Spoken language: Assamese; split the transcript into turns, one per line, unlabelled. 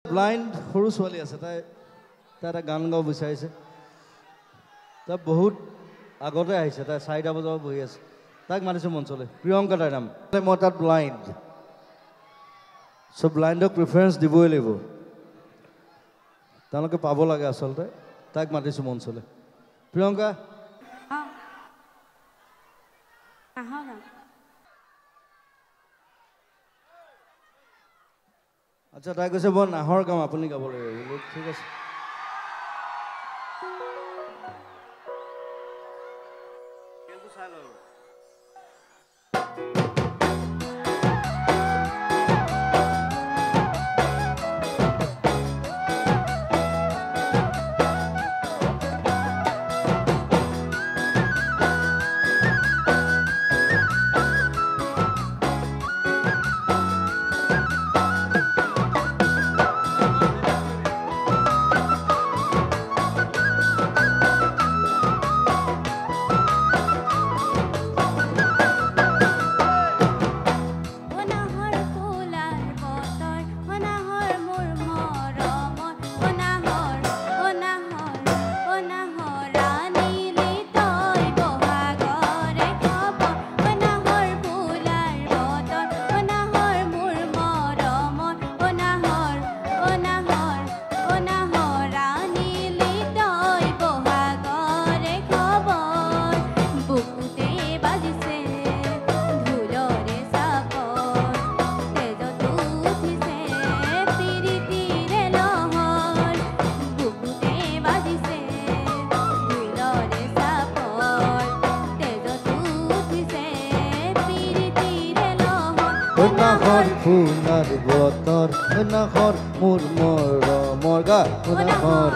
ব্লাইণ্ড সৰু ছোৱালী আছে, তাই এটা গান গাব বিচাৰিছে। তাই বহুত আগতে আহিছে, তাই 4টা বজাৰ পৰা বহি আছে। তাক মাতিছোঁ মঞ্চলৈ, প্ৰিয়ংকা তাইৰ নাম। মই তাত ব্লাইণ্ড, চ' ব্লাইণ্ডক প্ৰিফাৰেঞ্চ দিবই লাগিব, তেওঁলোকে পাব লাগে আচলতে। তাক মাতিছোঁ মঞ্চলৈ। প্ৰিয়ংকা আচ্ছা, তাই কৈছে মই নাহৰ গাম, আপুনি গাব লাগিব। ঠিক আছে। নাহৰ ফুলাৰ বতৰ, নাহৰ মোৰ মৰমৰ গা, নাহৰ